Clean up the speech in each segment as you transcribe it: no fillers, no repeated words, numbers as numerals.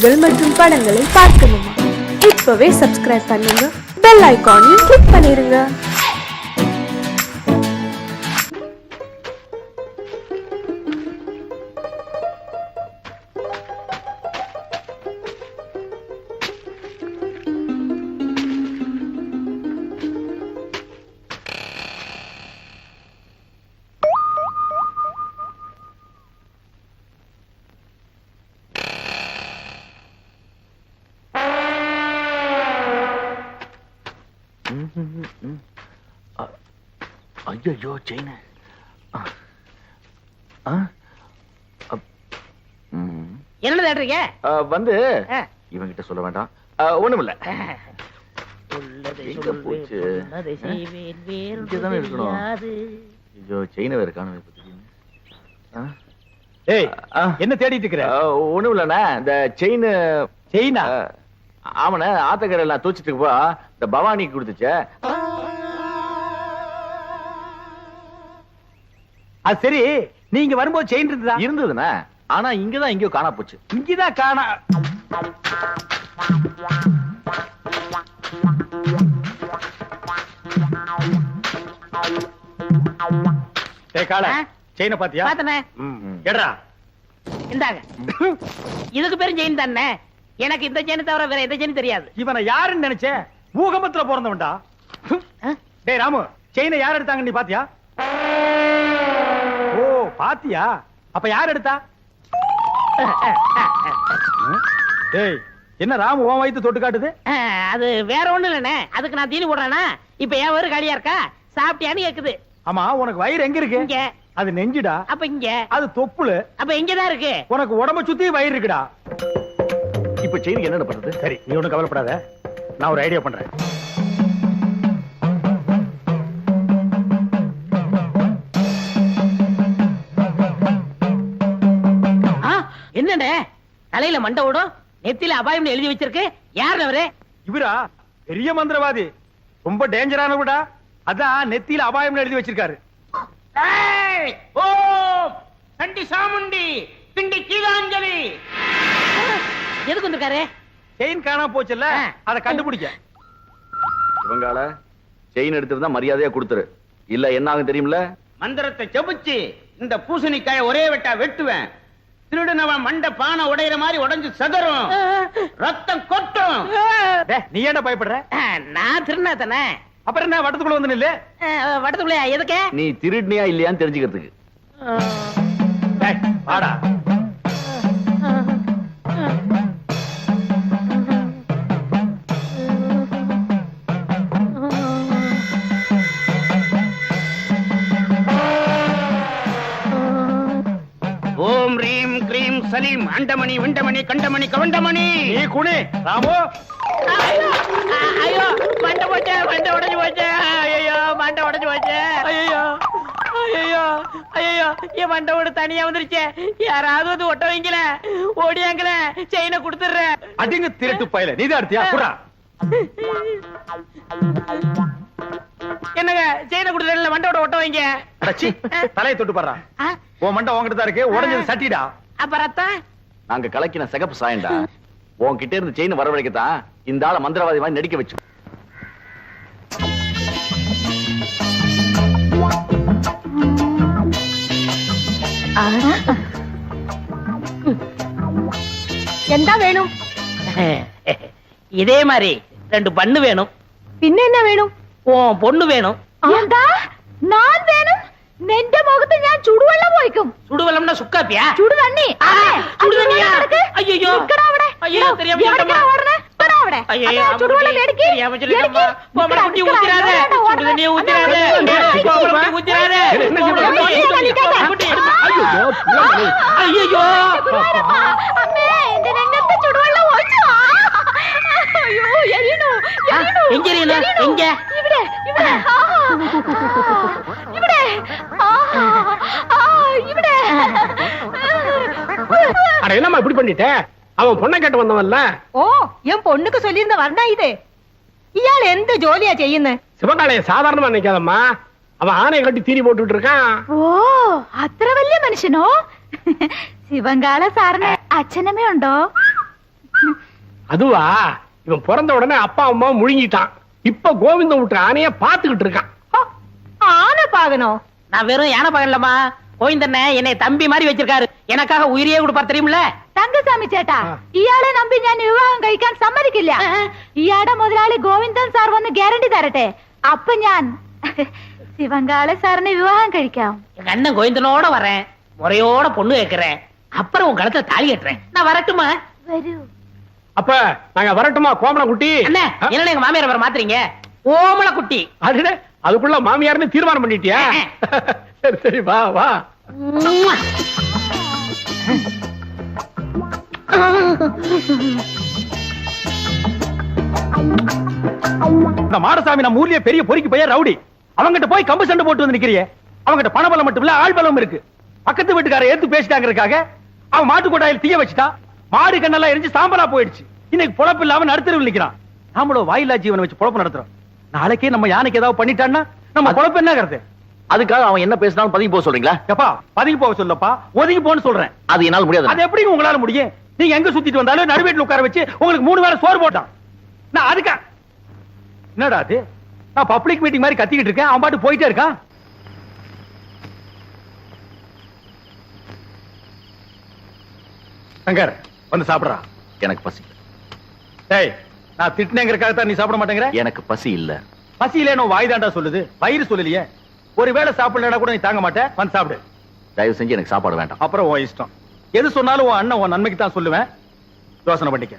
நிகழ்ச்சிகள் மற்றும் படங்களை பார்க்கணுமா? இப்பவே சப்ஸ்கிரைப் பண்ணுங்க, பெல் ஐகானையும் கிளிக் பண்ணிருங்க. ஐயோ செயின் என்ன தேடுறீங்க? வந்து இவங்கிட்ட சொல்ல வேண்டாம், ஒண்ணுமில்ல. எங்க போச்சு? இங்கதானே இருக்கணும். ஐயோ செயின வேற காணவே. என்ன தேடிட்டு இருக்கிற? ஒண்ணும் இல்லண்ணா, இந்த செயினா? ஆமாண்ணா, ஆத்தக்கரை எல்லாம் தூச்சிட்டு இருக்கப்போ இந்த பவானிக்கு கொடுத்துச்சே. அது சரி, நீங்க வரும்போது செயின் இருந்ததுண்ணா, ஆனா இங்கதான் எங்கயோ காணா போச்சு. இங்கதான் காணா. செயின பாத்தியா? பாத்தனே. கேடா இந்தாங்க. இதுக்கு பேரும் செயின் தானே. எனக்கு இந்த செயின் தவிர வேற எந்த செயின் தெரியாது. இவனை யாருன்னு நினைச்சே? பூகம்பத்துல பிறந்தவன்டா. டேய் ராமு, செயினை யார் எடுத்தாங்க நீ பாத்தியா? ஓ பாத்தியா? அப்ப யார் எடுத்தா? டேய் என்ன ராமு உன் வயித்து தொட்டு காட்டுது? அது வேற ஒண்ணு இல்லனே, அதுக்கு நான் தீனி போடுறேனா? இப்ப ஏன் வயிறு காலியா இருக்கா? சாப்பிட்டியான்னு கேக்குது. ஆமா, உனக்கு வயிறு எங்க இருக்கு? இங்க. அது நெஞ்சுடா. அப்ப இங்க. அது தொப்புளு. அப்ப இங்கதான் இருக்கு. உனக்கு உடம்ப சுத்தி வயிறு இருக்குடா. இப்ப செயின் என்ன பண்றது? சரி, நீ ஒண்ணும் கவலைப்படாத, நான் ஒரு ஐடியா பண்றேன். என்னடே தலையில மண்டை ஓடும், நெத்தில அபாயம் எழுதி வச்சிருக்கு? யார் அவரு? இவரா? பெரிய மந்திரவாதி, ரொம்ப டேஞ்சரானவடா. அதான் நெத்தியில அபாயம் எழுதி வச்சிருக்காரு. சண்டி சாமுண்டி பிண்டி கீழாஞ்சலி. எதுக்கு வந்திருக்காரு? செயின் காணாம போச்சுல்ல, அதை கண்டுபிடிக்க. இவங்கால செயின் எடுத்துருந்தா மரியாதையா கொடுத்துரு, இல்ல என்ன ஆகும் தெரியுமில்ல? மந்திரத்தை ஜெபிச்சு இந்த பூசணிக்காய ஒரே வெட்டா வெட்டுவேன். திருடுனவன் மண்ட பானை உடையிற மாதிரி உடைஞ்சு சதறும், ரத்தம் கொட்டும். நீ ஏன்டா பயப்படுற? நான் திருநா தானே. அப்புறம் என்ன வட்டத்துக்குள்ள வந்து நில்லு. வட்டத்துக்குள்ளயா? எதுக்கு? நீ திருடினியா இல்லையான்னு தெரிஞ்சுக்கிறதுக்கு. வாடா. ஓம் ரீம் கிரீம் சலீம் அண்டமணி விண்டமணி கண்டமணி கவண்டமணி. நீ குனி ராமு. ஐயோ மண்டை போச்சு, மண்டை உடைஞ்சு போச்சு. ஐயோ மண்டை உடைஞ்சு போச்சு. ஐயோ ஐயோ ஐயோ, என் மண்டை ஓடு தனியா வந்துருச்சு. யாராவது வந்து ஒட்ட வைங்கல, ஓடியாங்கல, செயினை கொடுத்துடுறேன். அடிங்க திருட்டு பயல, நீதான் எடுத்தியா? குடா. என்னங்க செயினை கொடுத்துறேன்ல, மண்டோட ஒட்ட வைங்க. அடச்சி, தலையை தொட்டு பாறா. உன் மண்டை உன்கிட்ட தான் இருக்கு, உடைஞ்சது சட்டிடா. அப்ப ரத்தம்? நாங்க கலக்கின சிகப்பு சாயண்டா. உன்கிட்ட இருந்து செயின் வரவழைக்கத்தான் இந்த ஆள மந்திரவாதி மாதிரி நடிக்க வச்சு. என்ன வேணும்? இதே மாதிரி 2 பண்ணு வேணும். பின்ன என்ன வேணும்? உன் பொண்ணு வேணும். நான் வேணும். നിന്റെ മുഖത്ത് ഞാൻ ചുടുവെള്ളം ഒഴിക്കും. ചുടുവെള്ളംனா സുക്കാപ്പിயா? ചുടു തണ്ണി. ചുടു തണ്ണിയാ? അയ്യോ നിക്കടാ അവിടെ. അയ്യോ தெரியாம എവിടേക്കാ ഓടണേ? വരാ അവിടെ. ചുടുവെള്ളം എടുക്ക്. தெரியாம சொல்லிட்டம்மா. கோமர குட்டி ஊத்திராதே. ചുടു தண்ணியை ஊத்திராதே. கோமர குட்டி ஊத்திராதே. குட்டி. ஐயோ അമ്മേ, എന്റെ രംഗത്തെ ചുടുവെള്ളം ഒഴിച്ചു. അയ്യോ എരിയണു. എங்க എരിയണു? എங்க? ഇവിടെ ഇവിടെ. ഇവിടെ. ഇവിടെ. அட என்னம்மா இப்படி பண்ணிட்ட? அவன் பொண்ணை கேட்டு வந்தவன்ல. ഓ, என் பொண்ணுக்கு சொல்லியிருந்த வர்ணா இது. ഇയാൾ എന്ത് ജോലിയാ ചെയ്യുന്നത്? சிவகாலைய சாதாரணமா நினைக்காதம்மா, அவன் ஆணையை கட்டி தீனி போட்டுட்டு இருக்கான். ഓ, അത്ര വലിയ മനുഷ്യനോ? ശിവങ്കാള സാറിന് അച്ഛനമ്മ ഉണ്ടോ? அதுவா, இவன் பிறந்த உடனே அப்பா அம்மா முழுங்கிட்டான். இப்ப கோவிந்தம் விட்டு ஆனைய பாத்துக்கிட்டு இருக்கான். ஆனை பாகணும். நான் வெறும் யானை பகல்லம்மா, கோவிந்தண்ண என்னை தம்பி மாதிரி வச்சிருக்காரு. எனக்காக உயிரியே கொடுப்பார் தெரியுமில்ல? തങ്കസ്വാമി ചേട്ടാ, ഇയാളെ നമ്പി ഞാൻ വിവാഹം കഴിക്കാൻ സമ്മതിക്കില്ല. ഇയാളുടെ മുതലാളി ഗോവിന്ദൻ സാർ വന്ന് ഗ്യാരണ്ടി തരട്ടെ. അപ്പൊ ഞാൻ ശിവങ്കാളെ സാറിനെ വിവാഹം കഴിക്കാം. எங்க அண்ணன் கோவிந்தனோட வரேன், முறையோட பொண்ணு கேட்கிறேன், அப்புறம் உன் கழுத்துல தாலி கட்டுறேன். நான் வரட்டுமா? വരൂ. அப்ப நாங்க வரட்டுமா கோமல குட்டி? அண்ணே, என்ன எங்க மாமியார் வர மாத்துறீங்க? ஓமல குட்டி. அதுக்குள்ள மாமியார்னு தீர்மானம் பண்ணிட்டியா? சரி சரி, வா வா. இந்த மாடசாமி நம்ம ஊர்லயே பெரிய பொறுக்கி பையன் ரவுடி. அவங்கிட்ட போய் கம்பு சண்டை போட்டு வந்து நிக்கிறியே. அவங்கிட்ட பணபலம் மட்டும் இல்ல, ஆள் பலம் இருக்கு. பக்கத்து வீட்டுக்கார எடுத்து பேசிட்டாங்கிறதுக்காக அவன் மாட்டு கொட்டாயில் தீய வச்சுட்டா. மாடு கண்ணெல்லாம் எரிஞ்சு சாம்பலா போயிடுச்சு. இன்னைக்கு பொழப்பு இல்லாம நடுத்தருவில் நிக்கிறான். நாமளும் வாயிலா ஜீவனை வச்சு பொழப்பு நடத்துறோம். நாளைக்கே நம்ம யானைக்கு ஏதாவது பண்ணிட்டான்னா நம்ம பொழப்பு என்ன கருத்து? அதுக்காக அவன் என்ன பேசினாலும் பதுங்கி போக சொல்றீங்களா? எப்பா பதுங்கி போக சொல்லப்பா, ஒதுங்கி போன்னு சொல்றேன். அது என்னால முடியாது. அது எப்படி உங்களால முடியும்? நீங்க எங்க சுத்திட்டு வந்தாலும் நடுவேட்டில் உட்கார வச்சு உங்களுக்கு 3 வேளை சோறு போட்டான். நான் அதுக்கா என்னடா அது? நான் பப்ளிக் மீட்டிங் மாதிரி கத்திக்கிட்டு இருக்கேன், அவன் பாட்டு போயிட்டே இருக்கான். சங்கர் வந்து சாப்பிடுறா. எனக்கு பசி. டேய், நான் திட்டினேங்கிறதுக்காக தான் நீ சாப்பிட மாட்டேங்கிற? எனக்கு பசி இல்ல. பசி இல்லைன்னு வாய் தாண்டா சொல்லுது, வயிறு சொல்லலையே. ஒருவேளை சாப்பிடலன்னா கூட நீ தாங்க மாட்டேன். வந்து சாப்பிடு. தயவு செஞ்சு எனக்கு சாப்பாடு வேண்டாம். அப்புறம் உன் இஷ்டம். எது சொன்னாலும் உன் அண்ணன் உன் நன்மைக்கு தான் சொல்லுவேன். யோசனை பண்ணிக்க.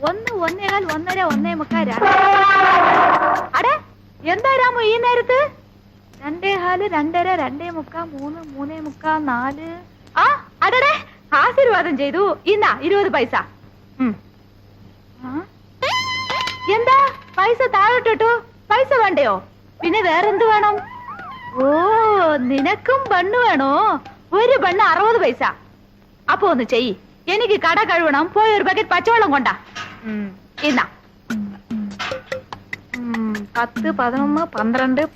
ഒന്ന് ഒന്നേകാൽ ഒന്നര ഒന്നേ മുക്കാൽ. അടേ എന്താ രാമു ഈ നേരത്ത്? 2:15 2:30 2:45 3 3:45 4. ആ അടടേ, ആശീർവാദം ചെയ്തു. ഇന്നാ 20 പൈസ. എന്താ പൈസ താഴോട്ടിട്ടു? പൈസ വേണ്ടയോ? പിന്നെ വേറെന്ത് വേണം? ഓ, നിനക്കും ബണ്ണ് വേണോ? ഒരു ബണ്ണ് 60 പൈസ. അപ്പൊ ഒന്ന് ചെയ്യ്, എനിക്ക് കട കഴുകണം. പോയി ഒരു ബക്കറ്റ് പച്ചവെള്ളം കൊണ്ടാ. ഇന്നാ 10 11 12.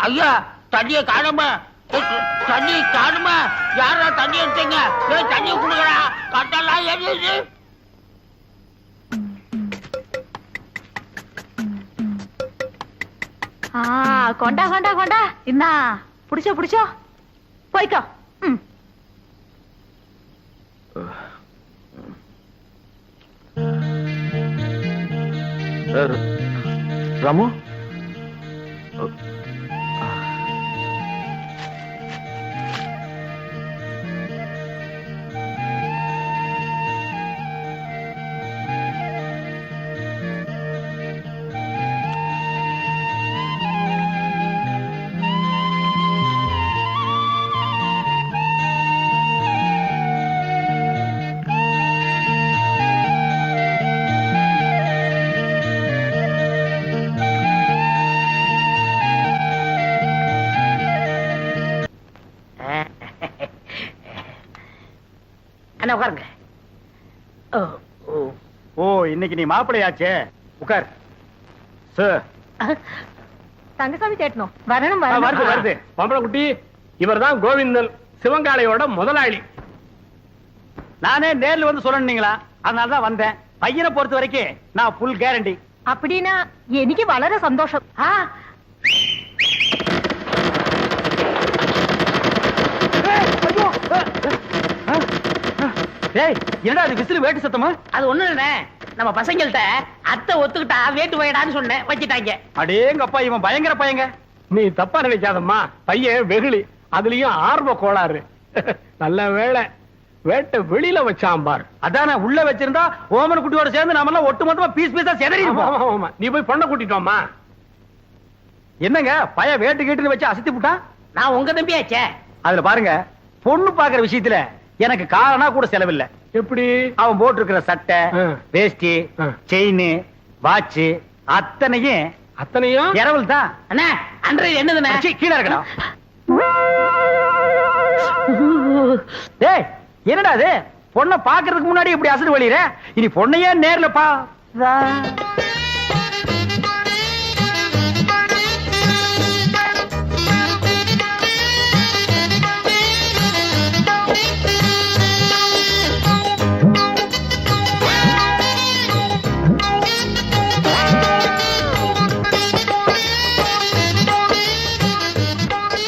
ஐயா, தண்ணிய காணுமா? தண்ணி காணுமா? யாரா தண்ணி எடுத்தீங்க? தண்ணி குடுக்கறா, கட்டெல்லாம் எரியுது. கொண்டா கொண்டா கொண்டா. இன்னா புடிச்சோ புடிச்சோ, போய்க்கோ. ராமு, அண்ணா உட்காருங்க. ஓ, இன்னைக்கு நீ மாப்பிளையாச்சே. உட்கார். சார், தங்கசாமி சேட்டனோ வரணும் வருது வருது. பம்பள குட்டி, இவர்தான் கோவிந்தன், சிவங்காளையோட முதலாளி. நானே நேர்ல வந்து சொல்லணுங்களா, அதனாலதான் வந்தேன். பையனை பொறுத்த வரைக்கும் நான் ஃபுல் கேரண்டி. அப்படின்னா எனக்கு வளர சந்தோஷம். என்னடா அது விசில் வேட்டு சத்தமா? அது ஒண்ணு இல்லண்ணே, நம்ம பசங்கள்ட்ட அத்தை ஒத்துக்கிட்டா வேட்டு போயிடான்னு சொன்னேன், வச்சிட்டாங்க. அடேங்கப்பா, இவன் பயங்கர பையங்க. நீ தப்பா நினைக்காதம்மா, பையன் வெகுளி, அதுலயும் ஆர்வ கோளாறு. நல்ல வேளை வேட்டை வெளியில வச்சான் பார். அதான உள்ள வச்சிருந்தா ஓமன குட்டியோட சேர்ந்து நாம எல்லாம் ஒட்டு மொத்தமா பீஸ் பீஸா செதறி. நீ போய் பொண்ணை கூட்டிட்டோமா? என்னங்க பய வேட்டு கேட்டுன்னு வச்சு அசத்தி விட்டான். நான் உங்க தம்பியாச்சே. அதுல பாருங்க, பொண்ணு பாக்குற விஷயத்துல எனக்கு காரணா கூட செலவில்லை. எப்படி? அவன் போட்டிருக்கிற சட்டை, வேஷ்டி, செயின், வாட்ச் அத்தனையும் இரவல் தான். அண்ணா அன்றைய என்னதுண்ணே? கீழே இருக்கணும். டேய் என்னடா இது? பொண்ணை பாக்குறதுக்கு முன்னாடி இப்படி அசடு வழியிற, இனி பொண்ணையே நேர்ல பா.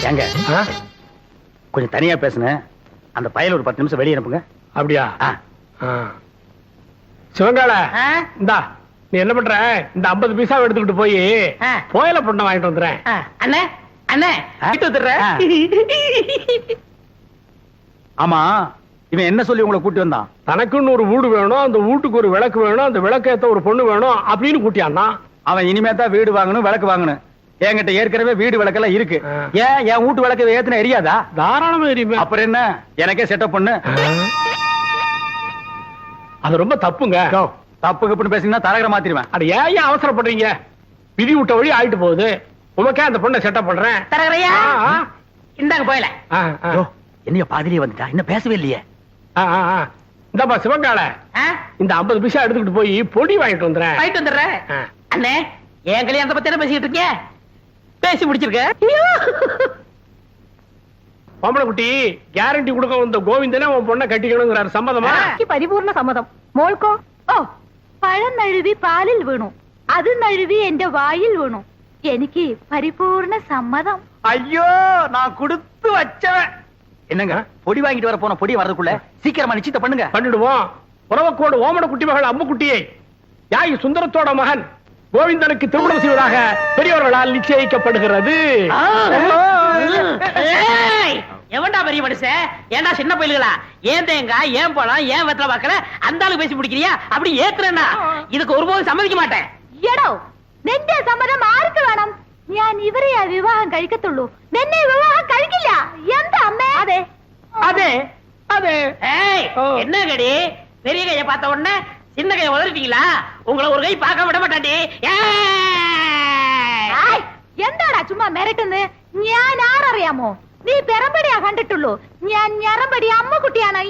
ஏங்க கொஞ்சம் தனியா பேசுனேன். அந்த பயல ஒரு 10 நிமிஷம் வெளியே அனுப்புங்க. அப்படியா? சிவங்கால இந்தா, நீ என்ன பண்ற? இந்த 50 பைசா எடுத்துக்கிட்டு போய் கோயில பொண்ணை வாங்கிட்டு வந்துடுறேன். அண்ணே அண்ணே வீட்டு வந்துடுறேன். ஆமா, இவன் என்ன சொல்லி உங்களை கூட்டி வந்தான்? தனக்குன்னு ஒரு வீடு வேணும், அந்த வீட்டுக்கு ஒரு விளக்கு வேணும், அந்த விளக்கேத்த ஒரு பொண்ணு வேணும் அப்படின்னு கூட்டியான்னா. அவன் இனிமே தான் வீடு வாங்கணும், விளக்கு வாங்கணும். என்கிட்ட ஏற்கனவே வீடு விளக்கெல்லாம் இருக்கு. ஏன் என் வீட்டு விளக்கு ஏத்துன எரியாதா? தாராளமா எரியுமே. அப்புறம் என்ன, எனக்கே செட்டப் பண்ணு. அது ரொம்ப தப்புங்க. தப்பு கப்புன்னு பேசிங்கன்னா தரகர மாத்திருவேன். அட ஏன் அவசரப்படுறீங்க? விதி விட்ட வழி ஆயிட்டு போகுது. உமக்கே அந்த பொண்ணை செட்டப் பண்றேன். தரகரையா இந்தாங்க போயல. என்னைய பாதிரியே வந்துட்டா, இன்னும் பேசவே இல்லையே. இந்தப்பா சிவங்கால, இந்த 50 பைசா எடுத்துக்கிட்டு போய் பொடி வாங்கிட்டு வந்துடுறேன். வாங்கிட்டு வந்துடுறேன். அண்ணே என் கல்யாணத்தை பத்தி என்ன பேசிக்கிட்டு இருக்கீங்க? பேசி முடிச்சிருக்க. பொம்பளை குட்டி கேரண்டி கொடுக்க வந்த கோவிந்தனே உன் பொண்ணை கட்டிக்கணுங்கிறாரு. சம்மதமா? പരിപൂർണ സമ്മതം. മോൾക്കോ? ഓ, പഴം നഴുവി പാലിൽ വീണു, അത് നഴുവി എന്റെ വായിൽ വീണു. എനിക്ക് പരിപൂർണ സമ്മതം. ஐயோ, நான் கொடுத்து வச்சவன். என்னங்க, பொடி வாங்கிட்டு வர போன பொடி வரதுக்குள்ள சீக்கிரமா நிச்சயத்தை பண்ணுங்க. பண்ணிடுவோம். உறவக்கோடு ஓமன குட்டி மகள் அம்முக்குட்டியை யாய் சுந்தரத்தோட மகன் கோவிந்தனுக்கு திருமணம் செய்வதாக பெரியவர்களால் நிச்சயிக்கப்படுகிறது. எவன்டா பெரிய மனுஷன்? ஏன்டா சின்ன பயில்களா? ஏன் தேங்காய், ஏன் பழம், ஏன் வெத்தலை பாக்கல அந்த ஆளு பேசி பிடிக்கிறியா? அப்படி ஏத்துறேன்னா இதுக்கு ஒருபோதும் சம்மதிக்க மாட்டேன். എടോ, നിന്റെ സമ്മതം ആർക്ക് വേണം? ഞാൻ ഇവരെയാ വിവാഹം കഴിക്കത്തുള്ളൂ, നിന്നെ വിവാഹം കഴിക്കില്ല. എന്താ അമ്മേ? അതെ அதே அதே. ஏய், என்ன கடி? பெரிய கையை பார்த்த உடனே சின்ன கையை உதறிட்டீங்களா? உங்களை ஒரு கை பார்க்க விட மாட்டாண்டி. ആയ്, എന്താടാ ചുമ്മാ മിരട്ടുന്നത്? ഞാൻ ആരറിയാമോ? നീ പെറമ്പടിയാ കണ്ടിട്ടുള്ളൂ, ഞാൻ ഞറമ്പടി അമ്മക്കുട്ടിയാണ്.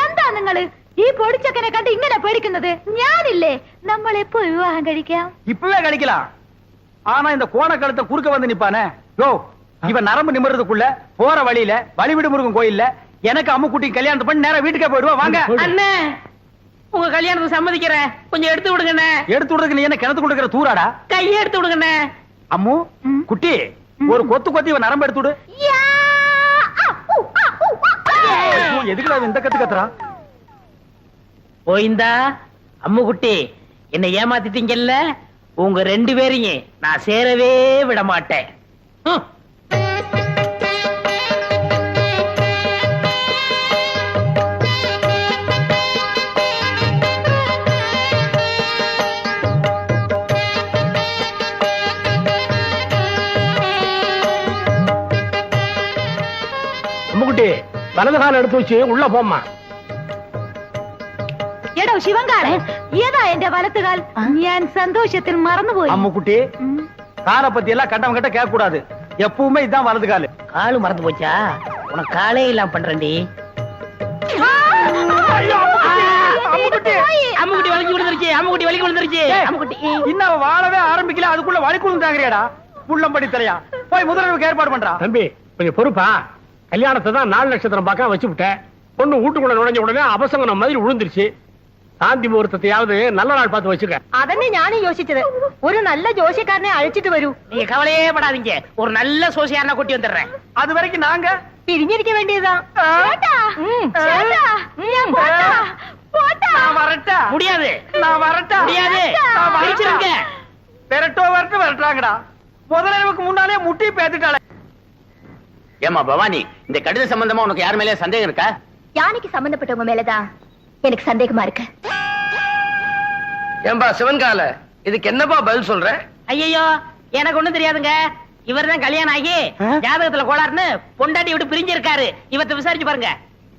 എന്താ നിങ്ങള് ഈ പൊടിച്ചക്കനെ കണ്ട് ഇങ്ങനെ പേടിക്കുന്നത്? ഞാനില്ലേ, നമ്മൾ എപ്പോ വിവാഹം കഴിക്കാം? இப்பவே கிடைக்கலாம். ஆனா இந்த கோணக்கழுத்தை குறுக்க வந்து நிப்பானே, யோ, இவன் நரம்பு நிமிர்றதுக்குள்ள போற வழியில வழிவிடு முருகன் கோயில்ல எனக்கு அம்முக்குட்டி கல்யாணத்தை பண்ணி நேரா வீட்டுக்கே போயிடுவா. வாங்க அண்ணே, உங்க கல்யாணத்துக்கு சம்மதிக்கிறேன். கொஞ்சம் எடுத்து விடுங்கண்ணே. எடுத்து விடுறதுக்கு நீ என்ன கிணத்து கொடுக்கிற தூராடா? கையை எடுத்து விடுங்கண்ணே. அம்மு குட்டி, ஒரு கொத்து கொத்தி இவன் நரம்பு எடுத்து விடு. எதுக்குடா இந்த கத்து கத்துறா? போயிந்தா அம்மு குட்டி, என்ன ஏமாத்திட்டீங்கல்ல, உங்க 2 பேரையும் நான் சேரவே விட மாட்டேன். அம்முக்குட்டி வலது கால எடுத்து வச்சு உள்ள போம்மா. എടോ ശിവങ്കാളെ, ഏതാ എന്റെ വലത്തുകാൽ? ഞാൻ സന്തോഷത്തിൽ മറന്നുപോയി. அம்முக்குட்டி, காலை பத்தி எல்லாம் கட்டம் கட்ட கேட்க கூடாது. எப்பவுமே இதான் வலது காலு. காலு மறந்து போச்சா? உனக்கு காலே இல்லாம பண்றேன்டி. அம்முக்குட்டி வலிக்கு விழுந்துருச்சு. அம்முக்குட்டி வலிக்கு விழுந்துருச்சு. அம்முக்குட்டி இன்னும் வாழவே ஆரம்பிக்கல, அதுக்குள்ள வழி குழுந்தாங்கறியாடா? புள்ளம்படி தலையா, போய் முதல்வருக்கு ஏற்பாடு பண்றா. தம்பி கொஞ்சம் பொறுப்பா. கல்யாணத்தை தான் 4 நட்சத்திரம் பார்க்க வச்சு விட்டேன். பொண்ணு வீட்டுக்குள்ள நுழைஞ்ச உடனே அபசங்கனம் மாதிரி விழுந்துருச்சு. சாந்தி முகூர்த்தத்தையாவது நல்ல நாள் பார்த்து வச்சுக்க. അതന്നെ ഞാനും യോசிച്ചത്. ഒരു നല്ല ജോഷിക്കാരനെ അഴിച്ചിട്ട് വരൂ. நீங்க கவலையே படாதீங்க, ஒரு நல்ல சோசியாரனா கூட்டி வந்துடுறேன். அது வரைக்கும் நாங்க പിരിഞ്ഞിരിക്ക വേണ്ടിയതാ. நான் வரட்டா? முடியாது, நான் வரட்டா? முடியாது. நான் பிரிச்சிருங்க. வரட்டாங்கடா. முதல்வருக்கு முன்னாலே முட்டி பேத்துட்டாளே. ஏமா பவானி, இந்த கடித சம்பந்தமா உனக்கு யார் மேலே சந்தேகம் இருக்கா? யானைக்கு சம்பந்தப்பட்டவங்க மேலதான் எனக்கு சந்தேகமா இருக்கு. ஏன்பா சிவன்கால இதுக்கு என்னப்பா பதில் சொல்ற? ஐயோ எனக்கு ஒண்ணும் தெரியாதுங்க. இவர்தான் கல்யாணம் ஆகி ஜாதகத்துல கோளாறுன்னு பொண்டாட்டி விட்டு பிரிஞ்சிருக்காரு. இவத்தை விசாரிச்சு பாருங்க.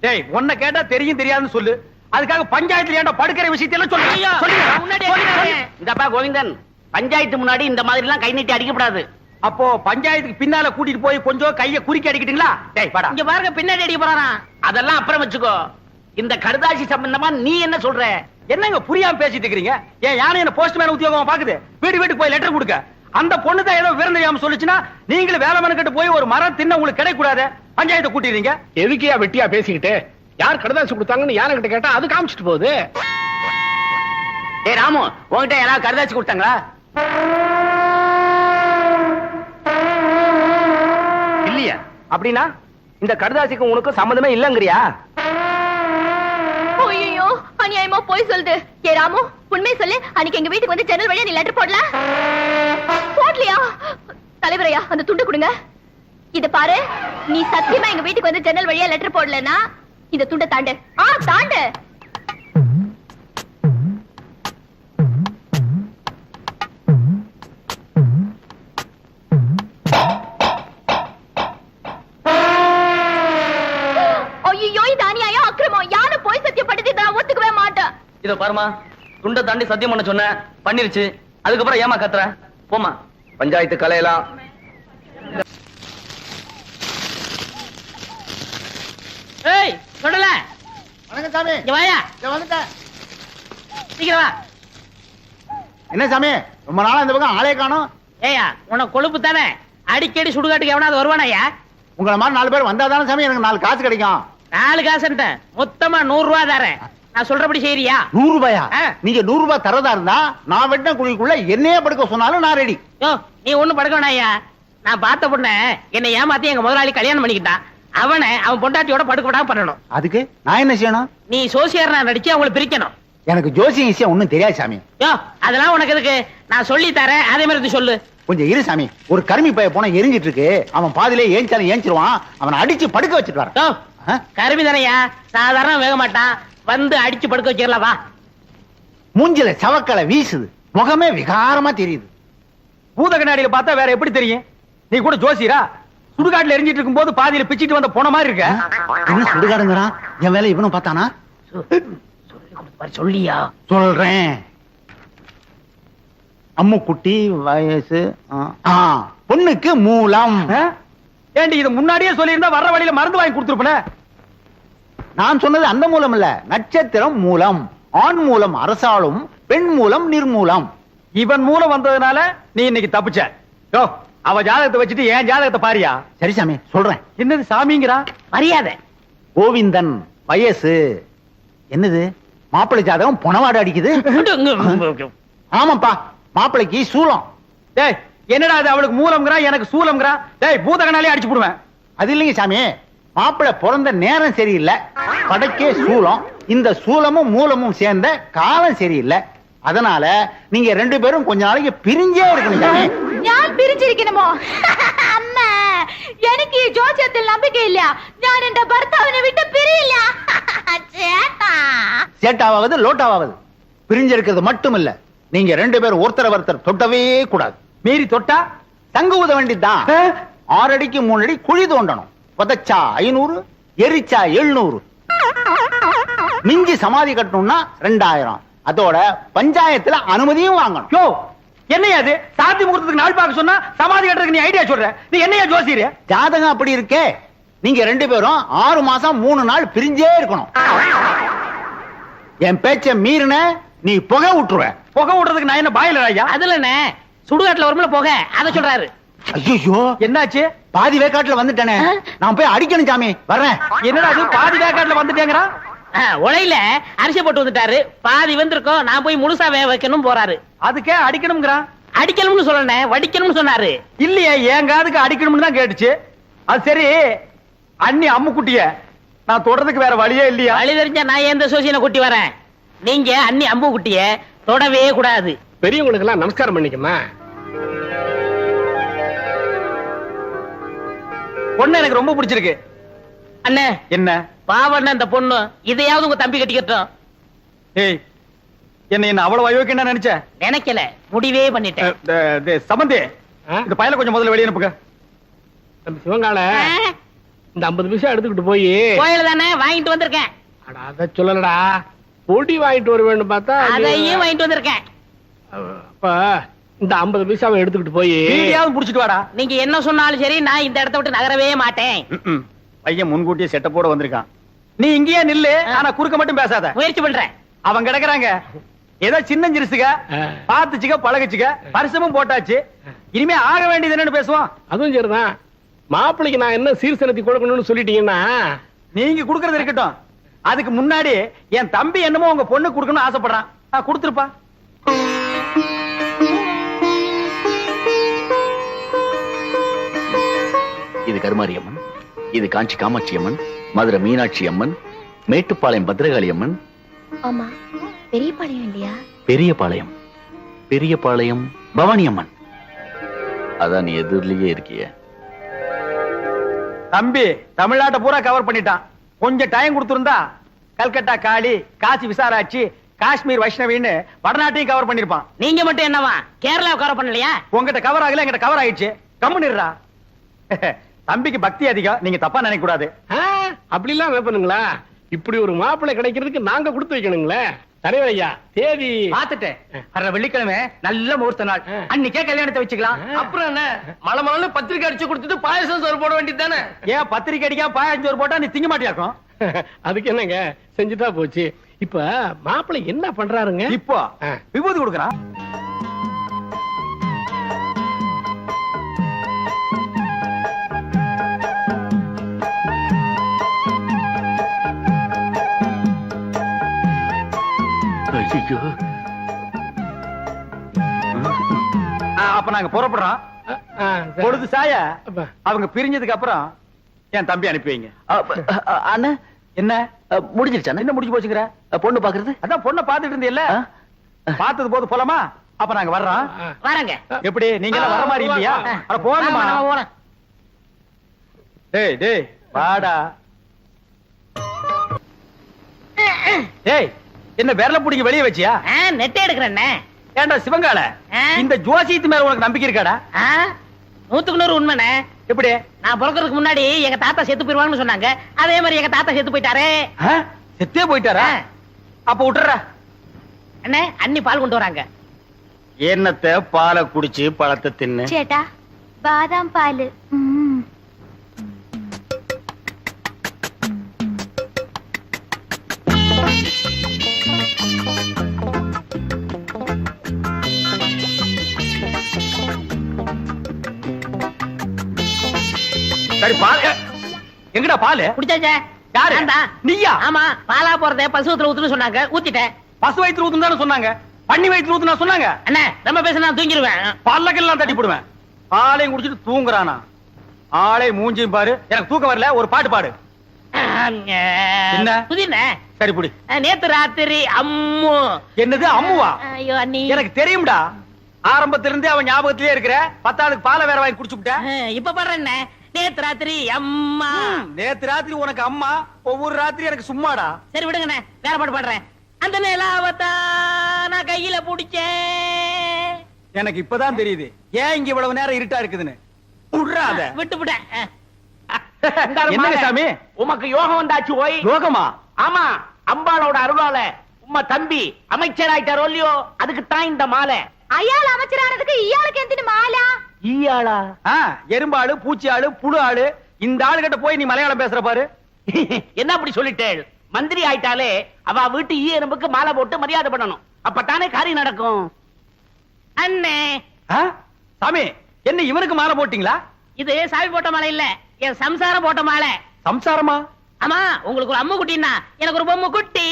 டேய் உன்னை கேட்டா தெரியும் தெரியாதுன்னு சொல்லு. அதுக்காக பஞ்சாயத்துல ஏன்டா படுக்கிற விஷயத்தையெல்லாம் சொல்லு. ஐயோ, சொல்லுங்க. முன்னாடி அடிக்கிறாரு. இந்தப்பா கோவிந்தன், பஞ்சாயத்து முன்னாடி இந்த மாதிரி எல்லாம் கை நீட்டி அடிக்கப்படாது. அப்போ பஞ்சாயத்துக்கு பின்னால கூட்டிட்டு போய் கொஞ்சம் கைய குறுக்கி அடிக்கிட்டீங்களா? டேய் வாடா. இங்க பாருங்க, பின்னாடி அடிக்க போறாராம். அதெல்லாம் அப்புறம் வச்சுக்கோ. இந்த கடுதாசி சம்பந்தமா நீ என்ன சொல்ற? என்னங்க புரியாம பேசிட்டு இருக்கீங்க? ஏன் யானை என்ன போஸ்ட்மேன் உத்தியோகமா பாக்குது? வீட்டுக்கு போய் லெட்டர் கொடுக்க. அந்த பொண்ணு தான் ஏதோ விவரம் தெரியாம சொல்லுச்சுன்னா நீங்களும் வேலை மனக்கிட்டு போய் ஒரு மரம் தின்ன உங்களுக்கு கிடைக்க கூடாது. பஞ்சாயத்தை கூட்டிடுறீங்க. எதுக்கியா வெட்டியா பேசிக்கிட்டு? யார் கடதாசி கொடுத்தாங்கன்னு யாரை கிட்ட கேட்டா அது காமிச்சிட்டு போகுது. ஏ ராமு, உன்கிட்ட யாராவது கடுதாசி கொடுத்தாங்களா? இல்லையா? அப்படின்னா இந்த கடுதாசிக்கு உனக்கு சம்பந்தமே இல்லங்கறியா? ஐயோ அநியாயமா போய் சொல்லுது. ஏ ராமு, உண்மை சொல்லு. அன்னைக்கு எங்க வீட்டுக்கு வந்து ஜன்னல் வழியா நீ லெட்டர் போடலையா? தலைவரையா, அந்த துண்டு கொடுங்க. இத பாரு, நீ சத்தியமா எங்க வீட்டுக்கு வந்து ஜன்னல் வழியா லெட்டர் போடலன்னா இந்த துண்டை தாண்டு. தாண்டு. ஐயோ இது அநியாயம், அக்கிரமம். யாரும் போய் சத்தியப்பட்டது நான் ஒத்துக்கவே மாட்டேன். இத பாருமா, துண்டை தாண்டி சத்தியம் பண்ண சொன்ன பண்ணிருச்சு. அதுக்கப்புறம் ஏமா கத்துற? போமா, பஞ்சாயத்து கலையலாம். ஏய் சொல்லல. வணக்கம் சாமி. இங்க வாயா. வந்துட்டேன். சீக்கிரம் வா. என்ன சாமி, ரொம்ப நாளா இந்த பக்கம் ஆளே காணோம். ஏயா உனக்கு கொழுப்பு தானே. அடிக்கடி சுடுகாட்டுக்கு எவனாவது வருவானாயா? உங்களை மாதிரி 4 பேர் வந்தாதானே சாமி எனக்கு 4 காசு கிடைக்கும். 4 காசுன்ட்ட மொத்தமா 100 ரூபாய் தரேன். நான் சொல்றபடி செய்யறியா? 100 ரூபாயா? ஆ. நீங்க 100 ரூபாய் தரதா இருந்தா நான் வெட்டின குழிக்குள்ள என்னையே படுக்க சொன்னாலும் நான் ரெடி. யோ நீ ஒண்ணும் படுக்க வேணாயா. நான் பார்த்த பொண்ண என்னை ஏமாத்தி எங்க முதலாளி கல்யாணம் பண்ணிக்கிட்டான். அவன் பொண்டாட்டியோட படுக்க விடாம பண்ணணும். அதுக்கு நான் என்ன செய்யணும்? நீ சோசியர்னா நடிச்சு அவங்களை பிரிக்கணும். எனக்கு ஜோசியம் விஷயம் ஒண்ணும் தெரியாது சாமி. யோ அதெல்லாம் உனக்கு எதுக்கு? நான் சொல்லி தரேன், அதே மாதிரி நீ சொல்லு. கொஞ்சம் இரு சாமி. ஒரு கருமி பைய போனா எரிஞ்சிட்டு இருக்கு. அவன் பாதிலே ஏஞ்சாலும் ஏஞ்சிருவான். அவனை அடிச்சு படுக்க வச்சுட்டு வரேன். யோ ஆ? கருமி தானையா, சாதாரண வேக மாட்டான். வந்து அடிச்சு படுக்க வச்சிடலாம் வா. மூஞ்சில சவக்கலை வீசுது. முகமே விகாரமா தெரியுது. பூத கண்ணாடியில பார்த்தா வேற எப்படி தெரியும்? நீ கூட ஜோசியரா? சுடுகாட்டுல எரிஞ்சிட்டு இருக்கும் போது பாதியில பிச்சிட்டு வந்த போன மாதிரி இருக்க. என்ன சுடுகாடுங்கிறான்? என் வேலை இவனும் பார்த்தானா? சொல்லியா? சொல்றேன். அம்முக்குட்டி வயசு பொண்ணுக்கு மூலம். ஏண்டி இது முன்னாடியே சொல்லியிருந்தா வர்ற வழியில மருந்து வாங்கி கொடுத்துருப்பேனே. நான் சொன்னது அந்த மூலம் இல்ல, நட்சத்திரம் மூலம். ஆண் மூலம் அரசாளும், பெண் மூலம் நிர்மூலம். இவன் மூலம் வந்ததுனால நீ இன்னைக்கு தப்பிச்ச. யோ அவ ஜாதகத்தை வச்சுட்டு என் ஜாதகத்தை பாரியா. சரி சாமி சொல்றேன். என்னது சாமிங்கிறா? மரியாதை. கோவிந்தன் வயசு என்னது? மாப்பிள்ளை ஜாதகம் பொணவாடு அடிக்குது. ஆமாப்பா, மாப்பிள்ளைக்கு சூலம். டேய் என்னடா அது? அவளுக்கு மூலம்ங்கறா, எனக்கு சூலம்ங்கறா. டேய் பூத கண்ணாலே அடிச்சு போடுவேன். அது இல்லைங்க சாமி, மாப்பிள்ளை பிறந்த நேரம் சரியில்லை. படைக்கே சூலம். இந்த சூலமும் மூலமும் சேர்ந்த காலம் சரியில்லை. அதனால நீங்க 2 பேரும் கொஞ்ச நாளைக்கு பிரிஞ்சே இருக்கணும் சாமி. ഞാൻ പിരിച്ചിരിക്കണമോ? അമ്മ എനിക്ക് ഈ ജോസ്യത്തിൽ നம்பிக்கை இல்ல. ഞാൻ എന്റെ ഭർത്താവിനെ വിട്ട് പിരിയില്ല. ചേട്ടാ சேட்டாவது லோட்டாவது பிரிஞ்சிருக்கிறது மட்டும் இல்ல, நீங்க 2 பேரும் ஒருத்தர் தொட்டவே கூடாது. மீறி தொட்டா தங்க ஊத வேண்டியதுதான். 6 அடிக்கு 3 அடி குழி தோண்டணும். புதைச்சா 500, எரிச்சா 700. மிஞ்சி சமாதி கட்டணும்னா 2000. அதோட பஞ்சாயத்துல அனுமதியும் வாங்கணும். யோ என்னையா அது? சாத்தி முகூர்த்தத்துக்கு நாள் பார்க்க சொன்னா சமாதி கட்டுறதுக்கு நீ ஐடியா சொல்ற. நீ என்னையா ஜோசியர்? ஜாதகம் அப்படி இருக்கே. நீங்க 2 பேரும் 6 மாசம் 3 நாள் பிரிஞ்சே இருக்கணும். என் பேச்ச மீறின நீ புகை விட்டுருவ. புகை விடுறதுக்கு நான் என்ன பாயிலர் ஐயா? அதுல என்ன சுடுகாட்டுல வரும்ல போக, அத சொல்றாரு. ஐயோ என்னாச்சு? பாதி வேக்காட்டுல வந்துட்டேனே. நான் போய் அடிக்கணும் சாமி, வர்றேன். என்னடா அது பாதி வேக்காட்டுல வந்துட்டேங்கறா? உலையில அரிசி போட்டு வந்துட்டாரு. பாதி வந்திருக்கோம், நான் போய் முழுசா வேக வைக்கணும் போறாரு. அதுக்கே அடிக்கணும்ங்கறா? அடிக்கணும்னு சொல்லல, வடிக்கணும்னு சொன்னாரு. இல்லையே, என் காதுக்கு அடிக்கணும்னு தான் கேட்டுச்சு. அது சரி, அண்ணி அம்முக்குட்டிய நான் தொடறதுக்கு வேற வழியே இல்லையா? வழி தெரிஞ்சா நான் எந்த சோசியனை கூட்டி வரேன். நீங்க அண்ணி அம்பு குட்டிய தொடவே கூடாது. பெரியவங்களுக்கு எல்லாம் நமஸ்காரம் பண்ணிக்கமா. பொண்ணு எனக்கு ரொம்ப பிடிச்சிருக்கு. அண்ணே என்ன பாவண்ண அந்த பொண்ணு, இதையாவது உங்க தம்பி கட்டிக்கட்டும். ஏய், என்ன அவ்வளவு அயோக்கியம் நினைச்சேன். நினைக்கல, முடிவே பண்ணிட்டேன். சம்பந்தி, இந்த பையல கொஞ்சம் முதல்ல வெளியே அனுப்புங்க. நம்ம சிவங்கால இந்த 50 பைசா எடுத்துக்கிட்டு போய் கோயில தானே வாங்கிட்டு வந்திருக்கேன். அத சொல்லலடா, பொடி வாங்கிட்டு வர வேண்டும் பார்த்தா அதையும் வாங்கிட்டு வந்திருக்கேன். அப்ப இந்த 50 பைசாவை எடுத்துக்கிட்டு போய் வீடியாவது புடிச்சிட்டு வாடா. நீங்க என்ன சொன்னாலும் சரி, நான் இந்த இடத்த விட்டு நகரவே மாட்டேன். பையன் முன்கூட்டியே செட்டப்போட வந்திருக்கான். நீ இங்கேயே நில்லு, ஆனா குறுக்க மட்டும் பேசாத. முயற்சி பண்றேன். அவங்க கிடக்குறாங்க, ஏதோ சின்ன சிறுசுக, பாத்துச்சுக்க பழகுச்சுக்க, பரிசமும் போட்டாச்சு. இனிமே ஆக வேண்டியது என்னன்னு பேசுவோம். அதுவும் சரிதான். மாப்பிள்ளைக்கு நான் என்ன சீர்சனத்தி கொடுக்கணும்னு சொல்லிட்டீங்கன்னா நீங்க குடுக்கறது இருக்கட்டும். அதுக்கு முன்னாடி என் தம்பி என்னமோ உங்க பொண்ணு குடுக்கணும்னு ஆசைப்படுறான். கொடுத்துருப்பா. இது கருமாரி அம்மன், இது காஞ்சி காமாட்சி அம்மன், மதுரை மீனாட்சி அம்மன், மேட்டுப்பாளையம் பத்ரகாளி அம்மன். ஆமா, பெரியபாளையம் இல்லையா? பெரியபாளையம், பெரியபாளையம் பவானி அம்மன். அதான் நீ எதிரிலேயே இருக்கிய. தம்பி தமிழ்நாட்டை பூரா கவர் பண்ணிட்டான். கொஞ்சம் டைம் கொடுத்திருந்தா கல்கட்டா காளி, காசி விசாலாட்சி, காஷ்மீர் வைஷ்ணவின்னு வடநாட்டையும் கவர் பண்ணிருப்பான். நீங்க மட்டும் என்னவா கேரளா கவர் பண்ணலையா? உங்ககிட்ட கவர் ஆகல, எங்கிட்ட கவர் ஆயிடுச்சு. கம்முனிடுறா. தம்பிக்கு பக்தி அதிகம், நீங்க தப்பா நினைக்க கூடாது. அப்படி எல்லாம் வைப்பனுங்களா? இப்படி ஒரு மாப்பிள்ளை கிடைக்கிறதுக்கு நாங்க கொடுத்து வைக்கணுங்களே. தலைவர் ஐயா, தேதி பாத்துட்டேன். வர்ற வெள்ளிக்கிழமை நல்ல முகூர்த்த நாள், அன்னைக்கே கல்யாணத்தை வச்சுக்கலாம். அப்புறம் என்ன, மலை மலை பத்திரிக்கை அடிச்சு கொடுத்துட்டு பாயசம் சோறு போட வேண்டியது தானே? ஏன் பத்திரிக்கை அடிக்கா பாயஞ்சோறு போட்டா நீ திங்க மாட்டியாக்கும்? அதுக்கு என்னங்க, செஞ்சுட்டா போச்சு. இப்ப மாப்பிள்ளை என்ன பண்றாருங்க? இப்போ விபூதி கொடுக்கறான். அப்ப நாங்க புறப்படுறோம். பொழுது சாய அவங்க பிரிஞ்சதுக்கு அப்புறம் என் தம்பி அனுப்பி வைங்க. அண்ணா என்ன முடிஞ்சிருச்சா? என்ன முடிஞ்சு போச்சுங்கிற? பொண்ணு பாக்குறது? அதான் பொண்ணை பாத்துட்டு இருந்தீல்ல, பார்த்தது போது போலாமா? அப்ப நாங்க வர்றோம். வரங்க. எப்படி நீங்க எல்லாம் வர மாதிரி இல்லையா? அட போங்கம்மா. டேய் டேய் வாடா. டேய் என்ன விரல புடிங்க வெளிய வச்சியா? நெட்டை எடுக்கிறேன். ஏண்டா சிவங்கால, இந்த ஜோசியத்து மேல உனக்கு நம்பிக்கை இருக்காடா? 100% உண்மைண்ணே. எப்படி? நான் பிறக்கிறதுக்கு முன்னாடி எங்க தாத்தா செத்து போயிருவாங்கன்னு சொன்னாங்க. அதே மாதிரி எங்க தாத்தா செத்து போயிட்டாரே. செத்தே போயிட்டாரா? அப்ப விட்டுற. அண்ணே, அண்ணி பால் கொண்டு வராங்க. என்னத்த பாலை குடிச்சு பழத்தை தின்னு. சேட்டா, பாதாம் பால். சரி பால் எங்கடா பால்? குடிச்சாச்சே. யாரு? நீயா? ஆமா, பாலா போறத பசுவத்துல ஊத்துன்னு சொன்னாங்க, ஊத்திட்டேன். பசு வயிற்று ஊத்துன்னு தானே சொன்னாங்க, பண்ணி வயிற்று ஊத்துனா சொன்னாங்க. அண்ணே, ரொம்ப பேச நான் தூங்கிடுவேன். பல்லக்கெல்லாம் தட்டி போடுவேன். பாலையும் குடிச்சிட்டு தூங்குறானா? ஆளே மூஞ்சியும் பாரு. எனக்கு தூக்கம் வரல, ஒரு பாட்டு பாடு. என்ன? புதினே. சரி புடி. நேத்து ராத்திரி அம்மு. என்னது அம்முவா? ஐயோ அண்ணி, எனக்கு தெரியும்டா. ஆரம்பத்துல இருந்தே அவன் ஞாபகத்திலே இருக்கிற. 10ஆளுக்கு பாலை வேற வாங்கி குடிச்சுட்ட. இப்ப பாடுறேன். நேத்து ராத்திரி அம்மா. நேத்து ராத்திரி உனக்கு அம்மா, ஒவ்வொரு ராத்திரி எனக்கு சும்மாடா. சரி விடுங்கண்ணே, வேற பாட்டு பாடுறேன். அந்த நிலாவத்தா நான் கையில புடிச்சேன். எனக்கு இப்பதான் தெரியுது ஏன் இங்க இவ்வளவு நேரம் இருட்டா இருக்குதுன்னு. விடுறாத. விட்டு என்னங்க சாமி, உமக்கு யோகம் வந்தாச்சு. போய் யோகமா? ஆமா, அம்பாளோட அருளால உம்ம தம்பி அமைச்சர் ஆயிட்டாரோ இல்லையோ, அதுக்கு தான் இந்த மாலை. அயாள் அமைச்சரானதுக்கு இயாளுக்கு எந்தின மாலா? ஈயாளா? எறும்பாளு, பூச்சி ஆளு, புழு ஆளு. இந்த ஆளு கிட்ட போய் நீ மலையாளம் பேசுற பாரு. என்ன அப்படி சொல்லிட்டேள்? மந்திரி ஆயிட்டாலே அவ வீட்டு ஈ எறும்புக்கு மாலை போட்டு மரியாதை பண்ணணும். அப்பத்தானே காரியம் நடக்கும். அண்ணே சாமி, என்ன இவனுக்கு மாலை போட்டீங்களா? இது சாமி போட்ட மாலை இல்ல, என் சம்சாரம் போட்ட மாலை. சம்சாரமா? ஆமா, உங்களுக்கு ஒரு அம்மு குட்டின்னா எனக்கு ஒரு பொம்மை குட்டி.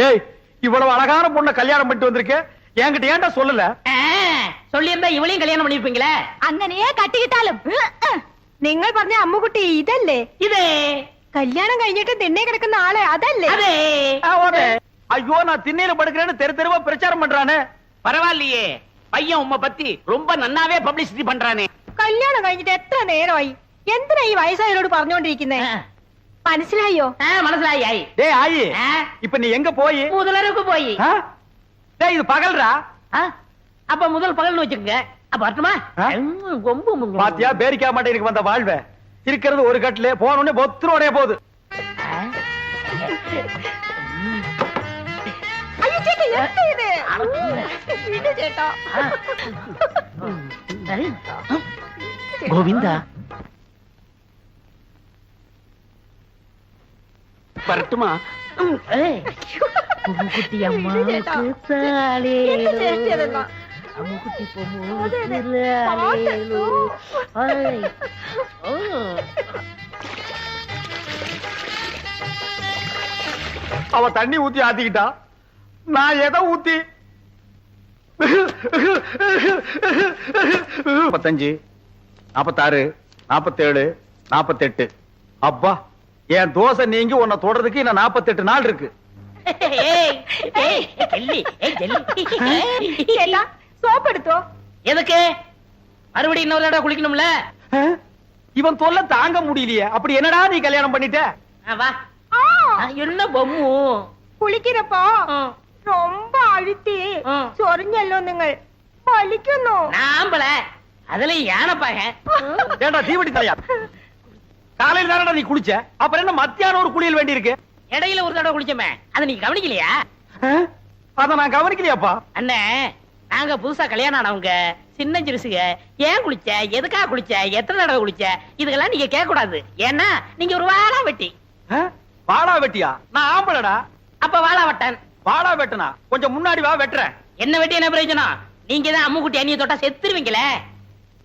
ஏய், இவ்வளவு அழகான பொண்ணை கல்யாணம் பண்ணிட்டு வந்திருக்க, என்கிட்ட ஏன்டா சொல்லல? சொல்லி இருந்தா இவளையும் கல்யாணம் பண்ணிருப்பீங்களே. അങ്ങനെയേ കട്ടിക്കിട്ടാലും നിങ്ങൾ പറഞ്ഞ അമ്മുകുട്ടി ഇതല്ലേ? இதே കല്യാണം കഴിഞ്ഞിട്ട് തിണ്ണെ കിടക്കുന്ന ആളെ അതല്ലേ? அதே. ஐயோ, நான் திண்ணையில படுக்கிறேன்னு தெரு தெருவா பிரச்சாரம் பண்றானே. பரவாயில்லையே, பையன் உம்மை பத்தி ரொம்ப நன்னாவே பப்ளிசிட்டி பண்றானே. കല്യാണം കഴിഞ്ഞിട്ട് എത്ര നേരമായി? എന്തിനാ ഈ വയസ്സായവരോട് പറഞ്ഞുകൊണ്ടിരിക്കുന്നേ? മനസ്സിലായോ മനസ്സിലായി ആയി டேய் ஆயி இப்ப நீ எங்க போய் முதலருக்கு போய் டேய் இது பகல்ரா அப்ப முதல் பகல்னு வச்சுக்கோங்க அப்ப வரட்டுமா கொம்பு பாத்தியா பேரிக்கா மாட்டேனுக்கு வந்த வாழ்வே இருக்கிறது ஒரு கட்டிலே போன உடனே பொத்துரோடே போகுது അയ്യോ ചേട്ടാ എന്താ ഇത് വീട് ചേട്ടാ கோவிந்தா வரட்டுமா குட்டி വീട് ചേട്ടാ എന്താ ചേട്ടാ ഇതെല്ലാം அம்முக்குட்டி പാട്ട്. அவ தண்ணி ஊத்தி ஆத்திக்கிட்டா நான் எதை ஊத்தி 45 46 47 48 அப்பா என் தோசை நீங்கி உன்னை தொடறதுக்கு இன்னும் 48 நாள் இருக்கு ചേട്ടാ സോപ്പ് എടുത്തോ எதுக்கு மறுபடியும் இன்னொரு தடவை குளிக்கணும்ல இவன் தொல்லை தாங்க முடியலையே அப்படி என்னடா நீ கல்யாணம் பண்ணிட்ட வா என்ன பொம்மு കുളിക്കുന്നപ്പോ ரொம்ப அழுத்தி ചൊറിഞ്ഞല്ലോ നിങ്ങൾ വലിക്കുന്നു நாம்பள அதுலயும் யானைப்பாக ஏண்டா தீவட்டி தலையா காலையில தானடா நீ குளிச்ச அப்புறம் என்ன மத்தியானம் ஒரு குளியல் வேண்டி இருக்கு இடையில ஒரு தடவை குளிச்சோமே அதை நீ கவனிக்கலையா அத நான் கவனிக்கலையாப்பா அண்ணே நாங்க புதுசா கல்யாணம் ஆனவங்க சின்ன சிறுசுக ஏன் குளிச்ச எதுக்காக குளிச்ச எத்தனை தடவை குளிச்ச இதுக்கெல்லாம் நீங்க கேட்க கூடாது ஏன்னா நீங்க ஒரு வாழா வெட்டி வாடா வெட்டியா நான் ஆம்பளடா அப்ப வாழா வட்டன் வாடா வெட்டனா கொஞ்சம் முன்னாடி வா வெட்டுறேன் என்ன வெட்டி என்ன பிரயோஜனம் நீங்க தான் அம்முக்குட்டி அண்ணிய தொட்டா செத்துருவீங்களே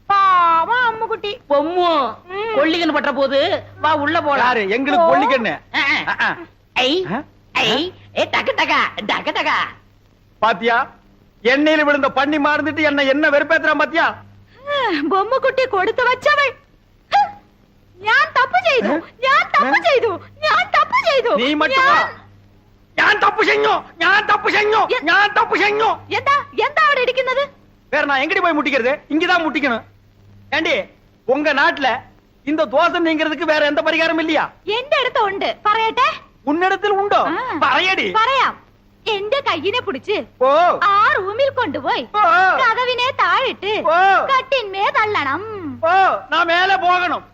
പാവം അമ്മുകുട്ടി பொம்மு கொல்லிகன்னு பற்ற போது வா உள்ள போலாம் யாரு எங்களுக்கு பொள்ளிக்கண்ணு ஐ ஐ ஏ டக்கு டக்கா டக்கு டக்கா பாத்தியா எண்ணெயில விழுந்த பண்ணி மாறந்துட்டு என்ன வெறுப்பேத்துறான் பாத்தியா ബൊമ്മക്കുട്ടി കൊടുത്തു വച്ചവൾ ഞാൻ തപ്പ് ചെയ്തു ഞാൻ തപ്പ് ചെയ്തു ഞാൻ തപ്പ് ചെയ്തു நீ மட்டுமா ഞാൻ தப்பு செஞ்சோம் ഞാൻ தப்பு செஞ்சோம் ഞാൻ தப்பு செஞ்சோம் എന്താ എന്താ അവിടെ ഇരിക്കുന്നത് வேற நான் எங்கடி போய் முட்டிக்கிறது இங்கதான் முட்டிக்கணும் ஏண்டி உங்க நாட்டுல இந்த தோசை நீங்கிறதுக்கு வேற எந்த பரிகாரம் இல்லையா എന്റെ അടുത്ത് ഉണ്ട് പറയട്ടെ உன்னிடத்தில் உண்டோ പറയடி പറയാം എന്റെ കയ്യിനെ പിടിച്ച് ஓ ആ റൂമിൽ കൊണ്ടുപോയി ஓ കഥവിനെ താഴിട്ട് ஓ കട്ടിന്മേ തള്ളണം ஓ நான் மேல போகணும்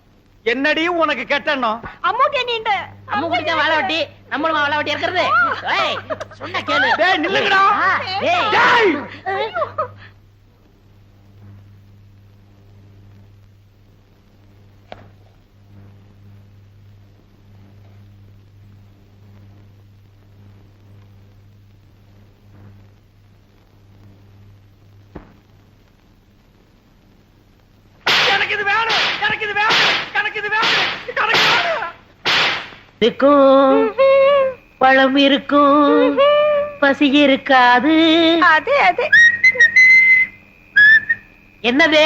என்னடி உனக்கு கெட்டணும் അമ്മൂട്ടി ഉണ്ട് அம்முக்குட்டி தான் வாழை வெட்டி நம்மளும் வாழை வெட்டி இருக்கிறது ஏய் சொன்னா கேளு டேய் நில்லுங்கடா ஏய் டேய் எனக்கு இது வேணும் எனக்கு இது வேணும் எனக்கு இது வேணும் எனக்கு வேணும் இருக்கும் பழம் இருக்கும் பசி இருக்காது അതെ അതെ என்னது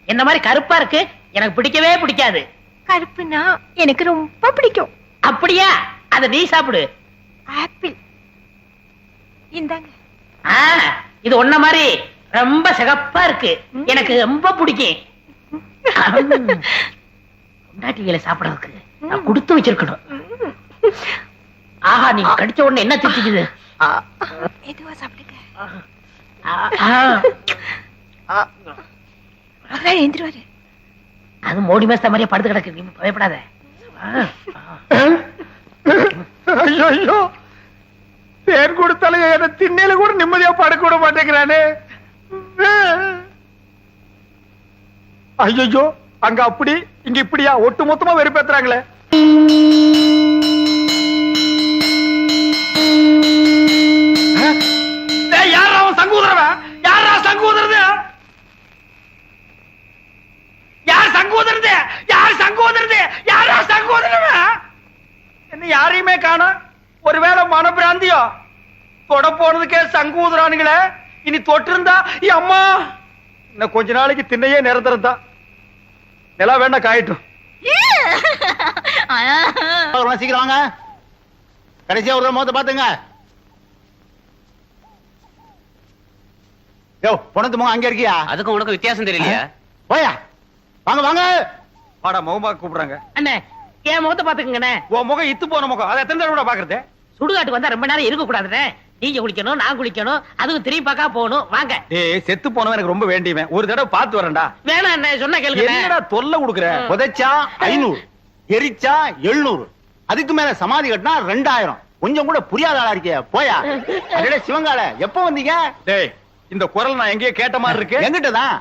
என்ன மாதிரி கருப்பா இருக்கு எனக்கு பிடிக்கவே பிடிக்காது கருப்புனா எனக்கு ரொம்ப பிடிக்கும் அப்படியா அத நீ சாப்பிடு ஆப்பிள் இந்தாங்க ஆ, இது ஒன்ன மாதிரி ரொம்ப சிகப்பா இருக்கு எனக்கு ரொம்ப பிடிக்கும் பொண்டாட்டிகளை சாப்பிடறதுக்கு நான் கொடுத்து வச்சிருக்கணும் ஆஹா நீ கடிச்ச உடனே என்ன திட்டிக்குது மெதுவா சாப்பிடுங்க ஆ, அதான் எழுந்திருவாரு அது மோடி மேஸ்தா மாதிரியே படுத்து கிடக்கு நீ பயப்படாத ஐயோ ஐயோ தேன் கொடுத்தாலும் என்ன திண்ணையில கூட நிம்மதியா படுக்க விட மாட்டேங்கிறானே ஐயோ அங்க அப்படி இங்க இப்படியா ஒட்டு மொத்தமா வெறுப்பேத்துறாங்களே யாரா அவன் சங்கூதரவன் யாரா சங்கூதரது யார் சங்கூதரது யார் சங்கூதரது யாரா சங்கூதரவன் என்ன யாரையுமே காணோம் ஒருவேளை மனப்பிராந்தியோ தொட போனதுக்கே சங்கூதரானுங்களே இனி தொட்டு இருந்தா அம்மா இன்னும் கொஞ்ச நாளைக்கு திண்ணையே நிரந்தரம் தான் நிலா வேணா காயட்டும் சீக்கிரம் வாங்க கடைசியா ஒரு முகத்தை பாத்துங்க யோ பொணத்து முகம் அங்க இருக்கியா அதுக்கும் உனக்கு வித்தியாசம் தெரியலையா போயா வாங்க வாங்க வாடா மௌமா கூப்பிடுறாங்க அண்ணே என் முகத்தை பாத்துக்கங்கண்ணே. உன் முகம் இத்து போன முகம் அதை எத்தனை தடவை பாக்குறது? சுடுகாட்டுக்கு வந்தா ரொம்ப நேரம் இருக்க கூடாதுண்ணே. நீங்க குளிக்கணும், நான் குளிக்கணும், அதுவும் திரும்பி பார்க்கா போகணும். வாங்க. ஏய் செத்து போனவன் எனக்கு ரொம்ப வேண்டியவன், ஒரு தடவை பார்த்து வரேன்டா. வேணாம் அண்ணே, சொன்ன கேளுங்க. என்னடா தொல்லை கொடுக்குற? புதைச்சா 500, எரிச்சா 700, அதுக்கு மேல சமாதி கட்டினா 2000. கொஞ்சம் கூட புரியாத ஆளா இருக்கிய போயா. அடடே சிவங்கால எப்ப வந்தீங்க? டேய் இந்த குரல் நான் எங்கேயோ கேட்ட மாதிரி இருக்கு. எங்கிட்ட தான்.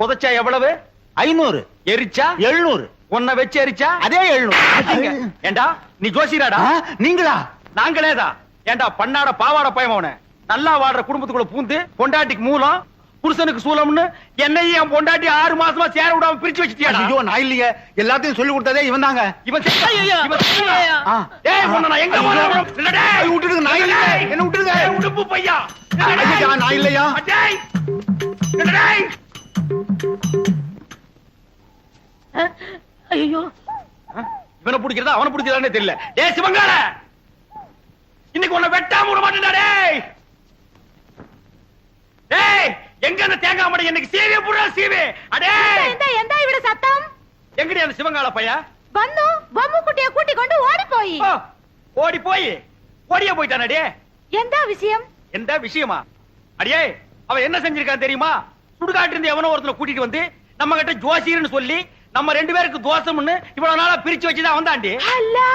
புதைச்சா எவ்வளவு? 500, எரிச்சா 700, உன்னை வச்சு எரிச்சா அதே 700. ஏண்டா நீ ஜோசியராடா? நீங்களா? நாங்களேதான். ஏண்டா பண்ணாட பாவாட பயமவன நல்லா வாடுற குடும்பத்துக்குள்ள பூந்து பொண்டாட்டிக்கு மூலம் புருஷனுக்கு சூலம்னு என்னையும் என் பொண்டாட்டி 6 மாசமா சேர விடாம பிரிச்சு வச்சிட்டியாடா. ஐயோ நான் இல்லையே, எல்லாத்தையும் சொல்லி கொடுத்ததே இவன் தாங்க. இவன் செத்தா- ஐயோ, இவன் செத்தா- ஐயோ. ஏய் உன்னை நான் எங்க போறேன்? இல்லடே. விட்டுடுங்க, நான் இல்ல. என்ன விட்டுடுங்க. ஏய், உடுப்பு பையா. ஐயா, நான் இல்லையா. அடேய். இல்லடே. ஐயோ, இவனை பிடிக்கிறதா அவனை பிடிக்கிறதானே தெரியல. டேய் சிவங்கால இன்னைக்கு உன்னை வெட்டாம விட மாட்டேன்டா. டேய் டேய் எங்க அந்த தேங்காய் மடை எனக்கு சீவே புறா சீவே. அடே எந்த இவிட சத்தம்? எங்கடி அந்த சிவங்கால பையா? வந்து பொம்மை குட்டிய கூட்டி கொண்டு ஓடி போய். ஓ, ஓடி போய் ஓடியே போயிட்டான். அடே எந்த விஷயம்? எந்த விஷயமா? அடியே அவன் என்ன செஞ்சிருக்கான் தெரியுமா? சுடுகாட்டு இருந்து எவனோ ஒருத்தனை கூட்டிட்டு வந்து நம்ம கிட்ட ஜோசியர்னு சொல்லி நம்ம 2 பேருக்கு தோசம்னு இவ்வளவு நாளா பிரிச்சு வச்சுதான் வந்தாண்டி. அல்லா,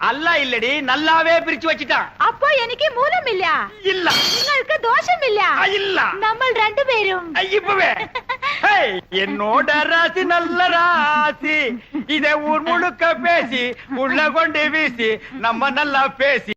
அல்ல இல்லடி, நல்லாவே பிரிச்சு வச்சுட்டான். அப்போ எனக்கு மூலம் இல்ல, இல்ல உங்களுக்கு தோஷம் இல்ல. இல்ல நம்ம 2 பேரும் இப்பவே ஹேய், என்னோட ராசி நல்ல ராசி, இதை ஊர் முழுக்க பேசி உள்ள கொண்டு வீசி நம்ம நல்லா பேசி